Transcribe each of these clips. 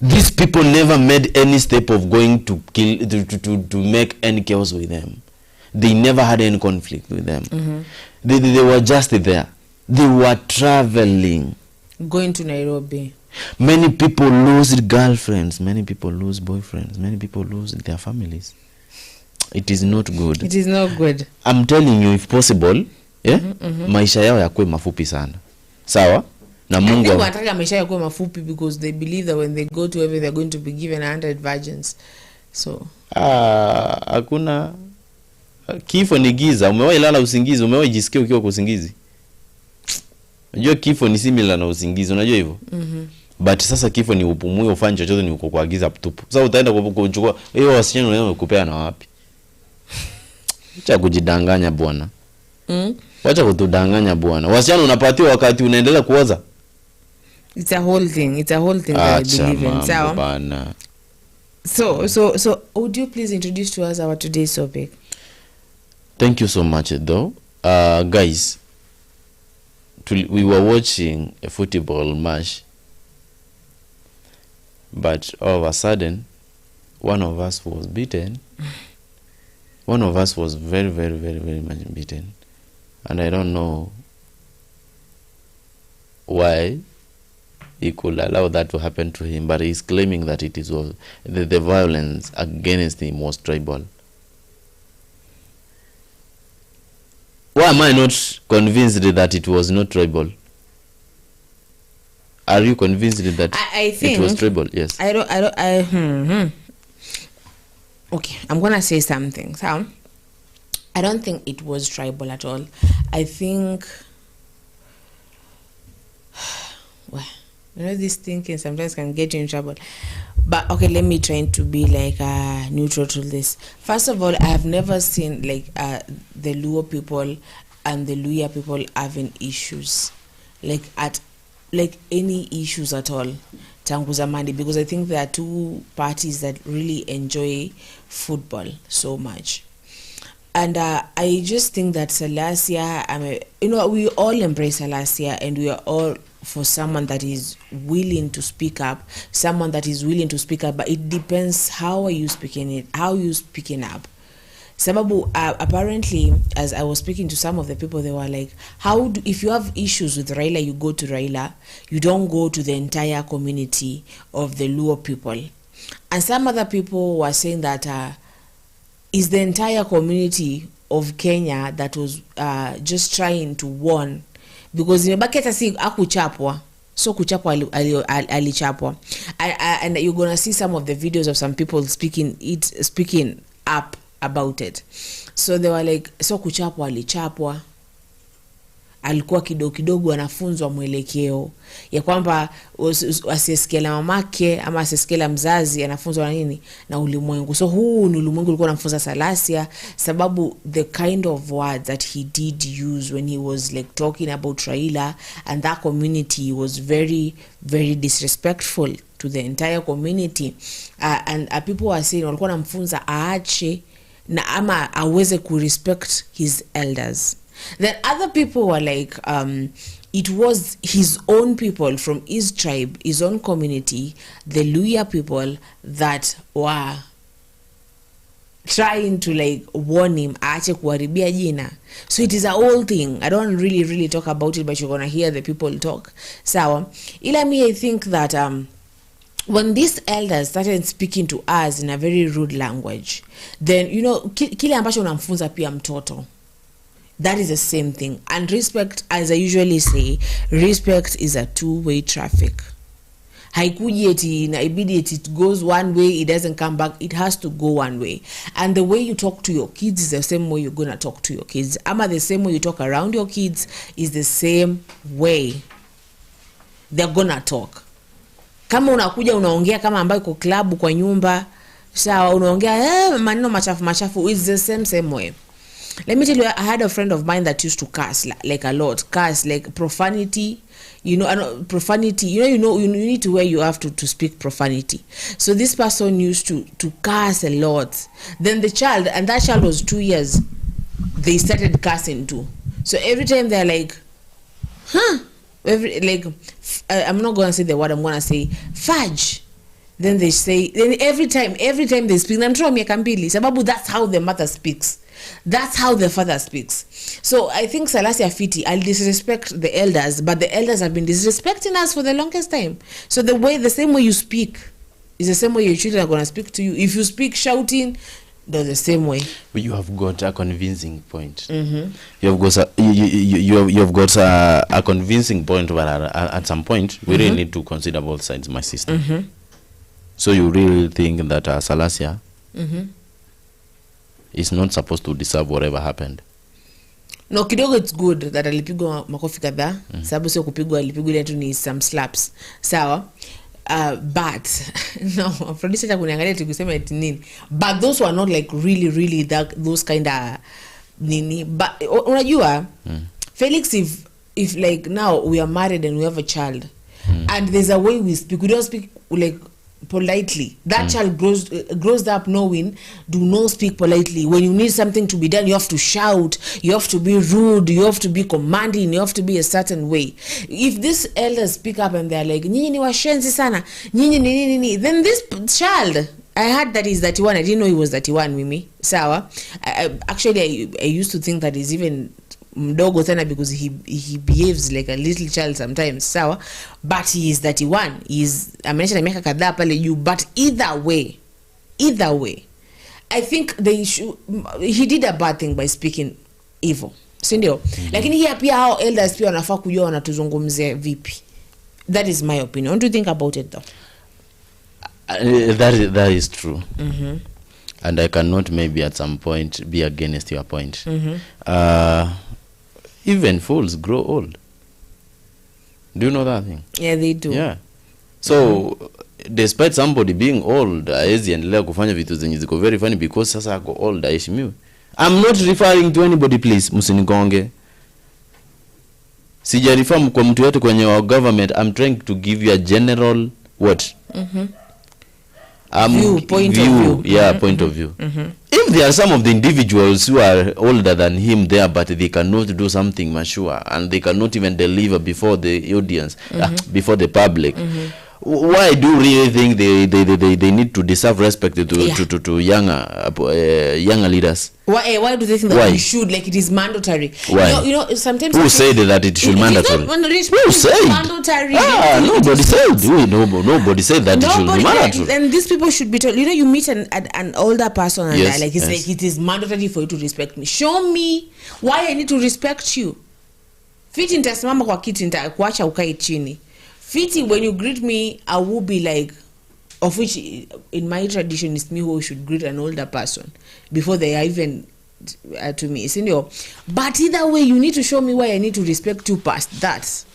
These people never made any step of going to kill, to make any chaos with them. They never had any conflict with them. They were just there. They were traveling. Going to Nairobi. Many people lose girlfriends. Many people lose boyfriends. Many people lose their families. It is not good. It is not good. I'm telling you, if possible, maisha yao yakuwe mafupi sana. Sawa? Na Mungu wanataka maisha yakuwe mafupi because they believe that when they go to heaven they're going to be given 100 virgins. So hakuna kifo ni giza. Umewahi lala usingizi? Umewahi jisikia ukiwa kwa usingizi? Unajua kifo ni similar na usingizi, unajua hivyo? But sasa kifo ni upumue ufanye chochote, ni uko kwa giza tupu. Sasa utaenda kuchukua hiyo wasichana unayokupea na wapi? Acha kujidanganya bwana. Wacha kutudanganya bwana. Wasichana unapatiwa wakati unaendelea kuoza. It's a whole thing. It's a whole thing that I believe in. So would you please introduce to us our today's topic? Thank you so much though. Guys, we were watching a football match, but all of a sudden one of us was beaten. One of us was very, very, very, very much beaten. And I don't know why he could allow that to happen to him, but he's claiming that it is all the violence against him was tribal. Why am I not convinced that it was not tribal? Are you convinced that I think it was tribal? Yes. Okay, I'm gonna say something. So I don't think it was tribal at all. I think, well, this thinking sometimes can get you in trouble. But okay, let me try to be like neutral to this. First of all, I have never seen like the Luo people and the Luya people having issues, like any issues at all. Tangu zamani, because I think there are two parties that really enjoy football so much. And I just think that Salasya, we all embrace Salasya, and we are all for someone that is willing to speak up, but it depends how are you speaking it, how you speaking up. Sababu, apparently, as I was speaking to some of the people, they were like, if you have issues with Raila, you go to Raila, you don't go to the entire community of the Luo people. And some other people were saying that is the entire community of Kenya that was just trying to warn, because imebaki si akuchapwa, so kuchapwa alichapwa. And you're gonna see some of the videos of some people speaking up about it. So they were like, so kuchapwa alichapwa, alikuwa kidogo anafunzwa mwelekeo ya kwamba asisikiela mamake ama asisikiela mzazi, anafunzwa na nini na ulimwengu. So huu ni ulimwengu ulikuwa anamfunza Salasya, sababu the kind of words that he did use when he was like talking about Raila and that community was very, very disrespectful to the entire community. And people were saying walikuwa namfunza aache na ama aweze ku respect his elders. Then other people were like, it was his own people from his tribe, his own community, the Luya people, that were trying to like warn him, aache kuharibia jina. So it is a whole thing. I don't really talk about it, but you're gonna hear the people talk. So, I think that when these elders started speaking to us in a very rude language, then kile ambacho unamfunza pia mtoto, that is the same thing. And respect, as I usually say, respect is a two-way traffic. Haikuji eti na ibidi eti it goes one way, it doesn't come back. It has to go one way. And the way you talk to your kids is the same way you're gonna talk to your kids. Ama the same way you talk around your kids is the same way they're gonna talk. Kama unakuja unaongea kama ambayo kwa klabu kwa nyumba, sawa, unaongea maneno machafu, it's the same way. Let me tell you, I had a friend of mine that used to curse like a lot, curse like profanity, profanity. You need to where you have to speak profanity. So this person used to curse a lot. Then that child was 2 years, they started cursing too. So every time they're like, I'm not gonna say the word, I'm gonna say fudge. then they say, then every time they speak, na mtoto wa miaka mbili, sababu that's how the mother speaks, that's how the father speaks. So I think Salasya Fiti, I'll disrespect the elders, but the elders have been disrespecting us for the longest time. So the same way you speak is the same way your children are going to speak to you. If you speak shouting, they're the same way. You have got a convincing point. You have got a convincing point, but at some point we really need to consider both sides, my sister. So you really think that Salasya is not supposed to deserve whatever happened? No, kidogo it's good that alipigwa makofi kadhaa, sababu sio kupigwa, alipigwa ile tu ni some slaps. Sawa? But no, producer cha kuniangalia tukusema eti nini, but those were not like really those kind of nini. But unajua Felix, if like now we are married and we have a child and there's a way we speak, we don't speak like politely, that child grows up knowing, do not speak politely. When you need something to be done, you have to shout, you have to be rude, you have to be commanding, you have to be a certain way. If these elders speak up and they're like, nyinyi ni washenzi sana, nyinyi ni, then this child, I heard that he's 31. I didn't know he was 31, Mimi. Sawa. Actually, I used to think that he's even mdogo sana because he behaves like a little child sometimes. Sawa. But he is 31. Amenisha na miaka kadhaa pale juu. But either way, I think he did a bad thing by speaking evil. Sindio? Lakini hii pia hao elders pia wanafaa kujua wanatuzungumzia vipi. That is my opinion. What do you think about it though? That is true. And I cannot maybe at some point be against your point. Even fools grow old. Do you know that thing? Yeah, they do. Yeah. So despite somebody being old, haezi endelea kufanya vitu zenye ziko very funny because sasa ako old, aheshimiwe. I'm not referring to anybody, please, msinigonge. Sija refer kwa mtu yote kwenye our government. I'm trying to give you a general what? Point of view. If there are some of the individuals who are older than him there, but they cannot do something mature and they cannot even deliver before the audience, before the public, why do you really think they need to deserve respect to younger leaders? Why do they think that we should, like it is mandatory? Why? You know sometimes who said that it should mandatory? Who said mandatory? Nobody said. Nobody said that it should be mandatory. And these people should be told. You know, you meet an older person and yes, like he's like, it is mandatory for you to respect me. Show me why I need to respect you. Fiti nitasimama kwa kiti, nitakuacha ukae chini. Fiti, when you greet me, I will be like, of which in my tradition is me who should greet an older person before they are even to me. But either way, you need to show me why I need to respect you past that.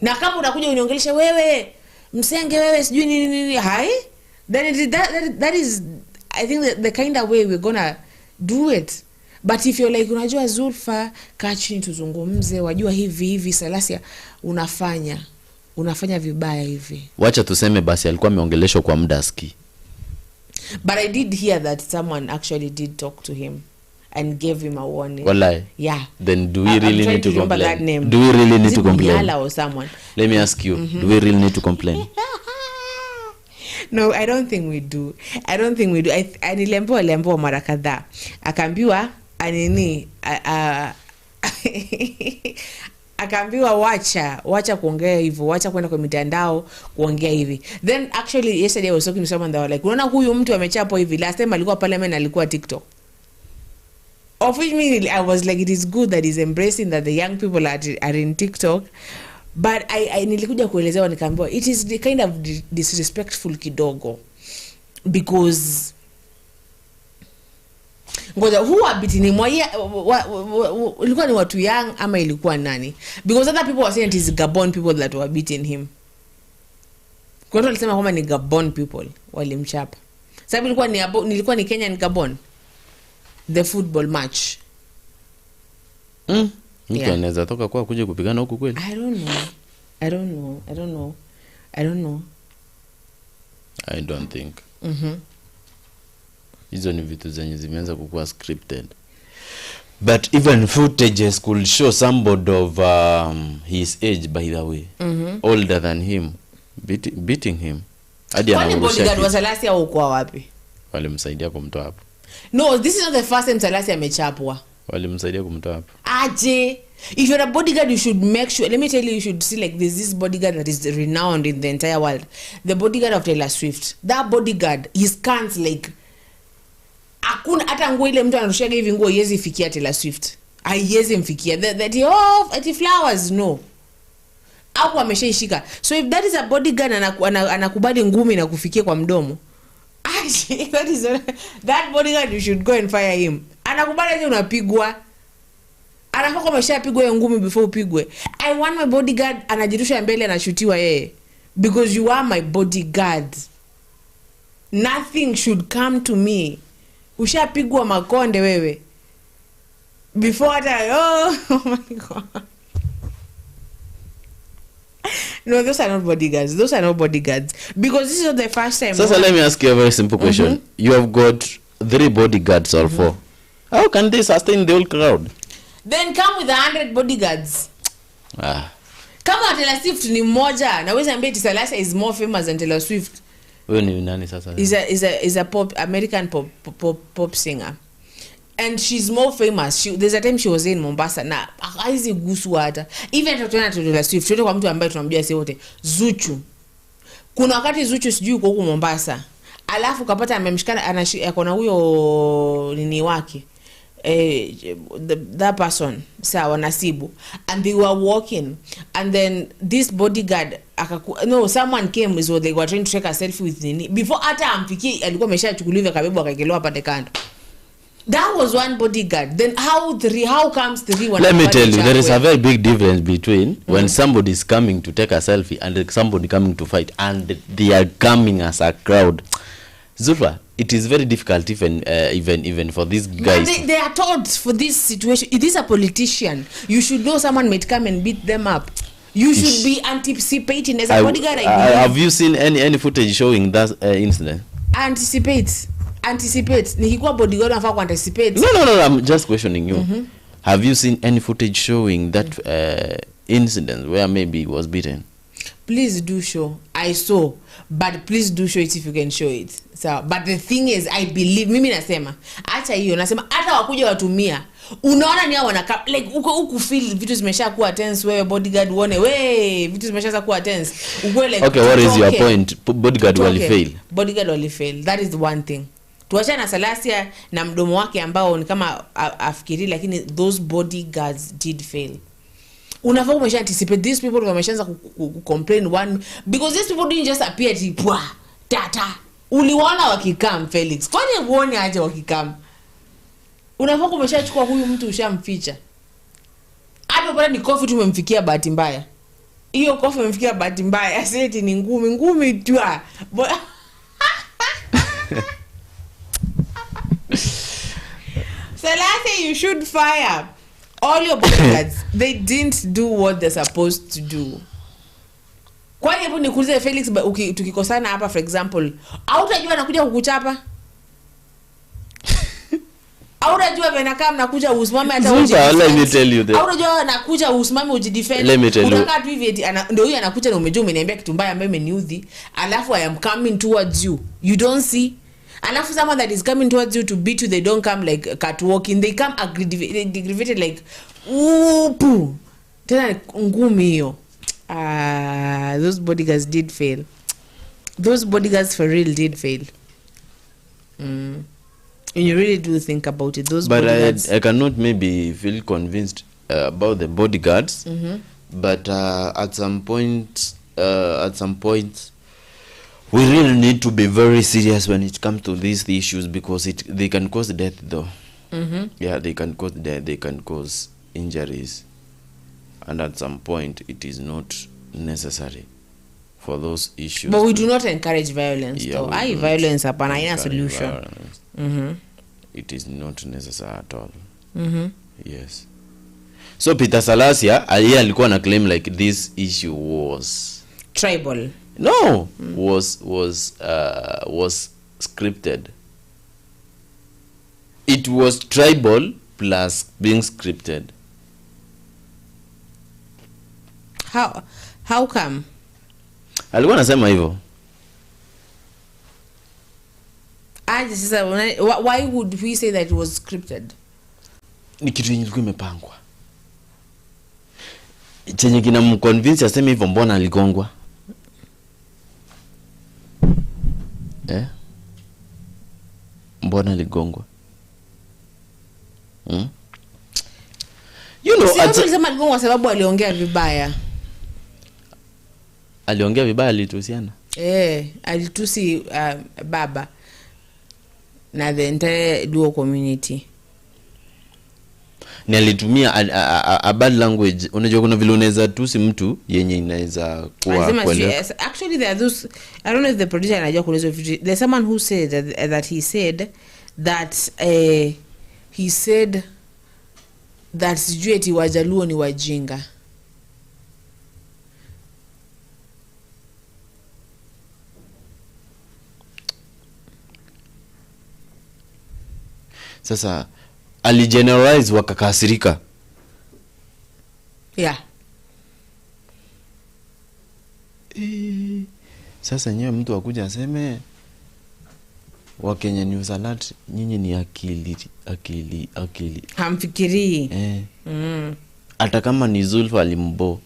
Na kama unakuja uniongelesha wewe msenge wewe sijui nini hai, then that is I think the kind of way we're gonna do it. But if you're like, unajua Zulfa, kaa chini tuzungumze, wajua hivi Salasya unafanya vibaya hivi. Wacha tuseme basi alikuwa ameongeleshwa kwa muda ski. But I did hear that someone actually did talk to him and gave him a warning. Wallahi. Yeah. Then do we really need to complain? That name. Do we really need to complain? Or someone. Let me ask you, do we really need to complain? No, I don't think we do. Nilembo mara kadhaa. Akaambiwa anini akaambiwa wacha kuongea hivyo, wacha kwenda kwa mitandao kuongea hivi. Then actually yesterday I was talking to someone that were like, unaona huyu mtu amechapo hivi, last time alikuwa parliament, alikuwa TikTok. Of which mean I was like, it is good that he's embracing that the young people are in TikTok. But I nilikuja kuelezewa nikaambiwa it is the kind of disrespectful kidogo, because ngoja who abiti ni moya ilikuwa ni watu young ama ilikuwa nani? Because other people were saying it is Gabon people that were beating him. Kwa nini walisema kama ni Gabon people walimchapa? Sababu nilikuwa ni Kenya ni Gabon, the football match. Mtu anaweza toka kwa kuja kupigana huko kweli? I don't know. I don't think. Hizo ni vitu zenye zimeanza kukua scripted. But even footages could show somebody of his age, by the way, older than him, beating him. hadi Kwani bodyguard wa Salasya uko wapi? Walimsaidia kumtoa hapo. No, this is not the first time Salasya amechapwa. Walimsaidia kumtoa hapo. Aje, if you're a bodyguard, you should make sure, let me tell you should see like this bodyguard that is renowned in the entire world. The bodyguard of Taylor Swift. That bodyguard, he scans like hakuna hata nguo ile mtu anarushaga hivi nguo yezi fikia Taylor Swift. Haiwezi mfikia. That at flowers no. Hapo ameshaishika. So if that is a bodyguard anakubali ngumi na kufikia kwa mdomo. Actually, that bodyguard you should go and fire him. Anakubali aje unapigwa. Anafaa ameshapigwa ngumi before upigwe. I want my bodyguard anajirusha mbele anashutiwa yeye. Because you are my bodyguard. Nothing should come to me. Ushapigwa makonde wewe. Before oh my God. No, those are not bodyguards. Those are not bodyguards. Because this is not the first time. So let me ask you a very simple question. You have got 3 bodyguards or 4. How can they sustain the whole crowd? Then come with 100 bodyguards. Kama Taylor Swift ni mmoja, na wewe ambie Salasya is more famous than Taylor Swift. Wewe ni nani sasa? Is a pop American pop singer. And she's more famous. There's a time she was in Mombasa na haizi gusu hata. Even tukiona Taylor Swift, tuende kwa mtu ambaye tunamjua sisi wote, Zuchu. Kuna wakati Zuchu sijui huko Mombasa. Alafu kapata amemshikana akona huyo nini wake. That person sawa Nasibu, and they were walking, and then this bodyguard someone came, so they were trying to take a selfie with Nini before hata amfikie alikuwa ameshachukuliwa kabebo akakelewa pande kando. That was one bodyguard. Then how comes 3 one? Let me tell you, there is a very big difference between when somebody is coming to take a selfie and somebody coming to fight, and they are coming as a crowd. Zulfa, it is very difficult even for these guys. They are taught for this situation. It is a politician. You should know someone might come and beat them up. You should be anticipating as a bodyguard. Have you seen any footage showing that incident? Anticipate. Nikikuwa bodyguard unafaa ku anticipate. No, I'm just questioning you. Have you seen any footage showing that incident where maybe he was beaten? Please do show. I saw, but please do show it if you can show it. So, but the thing is, I believe, mimi nasema, acha hiyo, nasema hata wakuja watumia. Unaona ni hao wanaka like uko feel vitu zimeshakuwa tense, wewe bodyguard uone vitu zimeshakuwa tense. Uko like okay, what is your point? Bodyguard will fail. Bodyguard will fail. That is the one thing. Tuacha na Salasya na mdomo wake ambao ni kama afikiri, lakini those bodyguards did fail. Unafaa umesha anticipate these people wameshaanza complain one because these people didn't just appear tipwa tata. Uliona wakikam Felix. Kwani uone aje wakikam? Unafaa umeshachukua huyu mtu ushamficha. Hapo bado ni coffee tumemfikia bahati mbaya. Hiyo coffee imemfikia bahati mbaya. Aseti ni ngumi tu. Salasya, you should fire all your bodyguards. They didn't do what they're supposed to do. Kwani hebu nikuulize Felix, tukikosana hapa for example, hautajua anakuja kukuchapa? Hautajua venaka mnakuja usimame hata ujidefend? Let me tell you that. Hautajua anakuja usimame ujidefend? Let me tell you. Unataka tu hivi ndio huyu anakuja na umejua umeniambia kitu mbaya ambaye imeniudhi, alafu I am coming towards you. You don't see? Alafu someone that is coming towards you to beat you, they don't come like catwalking, they come aggravated like poo. Tena ngumi hiyo. Those bodyguards did fail. Those bodyguards for real did fail. And you really do think about it. Those bodyguards. But I cannot maybe feel convinced about the bodyguards. But at some point, we really need to be very serious when it comes to these issues, because they can cause death though. Yeah, they can cause death, they can cause injuries, and at some point it is not necessary for those issues. But we do not encourage violence though. Violence hapana ina solution. It is not necessary at all. Yes. So Peter Salasya alikuwa na claim like this issue was tribal. No, was scripted. It was tribal plus being scripted. How come? Alikuwa anasema hivyo. Sasa why would we say that it was scripted? Ni kitu yenye ilikuwa imepangwa. Chenye kinamconvince aseme hivyo, mbona aligongwa? Mbona aligongwa? You know, alisema aligongwa sababu aliongea vibaya. Aliongea vibaya, alitusiana. Alitusi baba na the entire Luo community. Ni alitumia a bad language. Unajua kuna vile unaweza tusi mtu yenye inaweza kuwa actually there are those, I don't know if the producer anajua kueleza vitu. There's someone who said that he said that sijui eti Wajaluo ni wajinga. Sasa aligeneralize wakakasirika. Sasa nyewe mtu akuja aseme Wakenya News Alert, nyinyi ni akili. Hamfikiri. Hata kama ni Zulfa alimbo.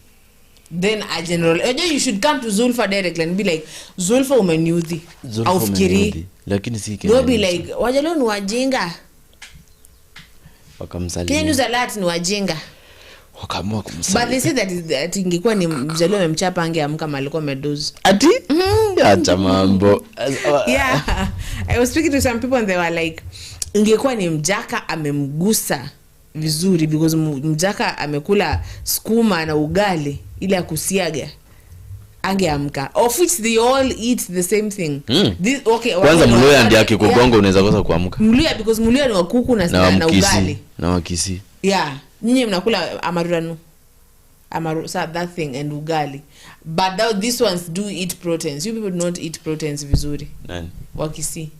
Then a general, you should come to Zulfa directly and be like, Zulfa umenyudhi. Au fikiri. Lakini si Kenya. Don't be like, Wajaluo ni wajinga. Wakamsalimia. Kenya News Alert ni wajinga. Wakaamua kumsalimia. But they said that ingekuwa ni Mjaluo amemchapa angeamka malikuwa medozi. Ati? Acha mambo. Yeah. I was speaking to some people and they were like, ingekuwa ni Mjaka amemgusa vizuri because Mjaka amekula skuma na ugali ile ya kusiaga, angeamka. Of which they all eat the same thing. This, okay, kwanza Mluya ndiye akikugonga unaweza kosa kuamka. Mluya because Mluya ni wakuku na ugali. Na Wakisi. Yeah. Nyinyi mnakula amaruranu. So that thing and ugali. But now these ones do eat proteins. You people do not eat proteins vizuri. Nani? Wakisi.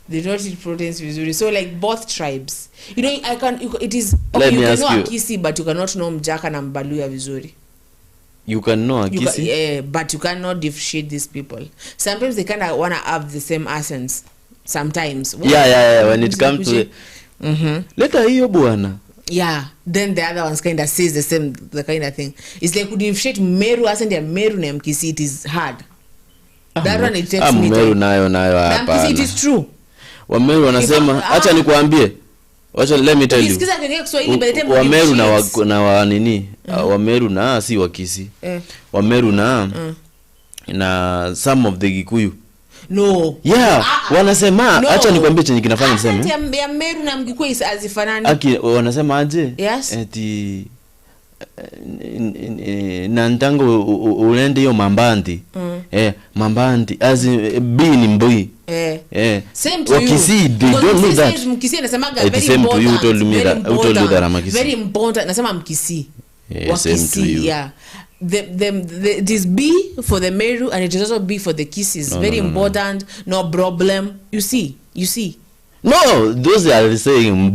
They don't eat proteins vizuri. So like both tribes. You know, it is okay, you can know Wakisi but you cannot know Mjaka na Mbaluya vizuri. You can know Wakisi? But you cannot differentiate these people. Sometimes they kind of want to have the same accents. Sometimes. Yeah. When it comes to leta hiyo bwana. Yeah, then the other ones kind of says the kind of thing. It's like, could you differentiate Meru accent and Meru na Mkisi? It is hard. That one it takes me Meru nayo hapa. Mkisi, it is true. Wa Meru wanasema, acha nikuambie. Let me tell you. Ukisikiza kwenye Kiswahili by the time wa Meru na wa nini? Wa Meru na si Wakisi. Wa Meru na some of the Gikuyu. No. Yeah, wanasema acha nikwambie chenye kinafanya niseme. Ya Meru na Mgikuyu hazifanani. Wanasema aje? Yes. Eti na ntango ulende hiyo mambandi. Mambandi as B ni mbui. Same to Wakisi, you. They don't know that. Mkisi anasemaga very important. Same to you, told me that. You told you that I'm Wakisi. Very important. Nasema Mkisi. Same to you. Yeah. It is B for the Meru and it is also B for the Kisses. Very important. No problem. You see. No, those are saying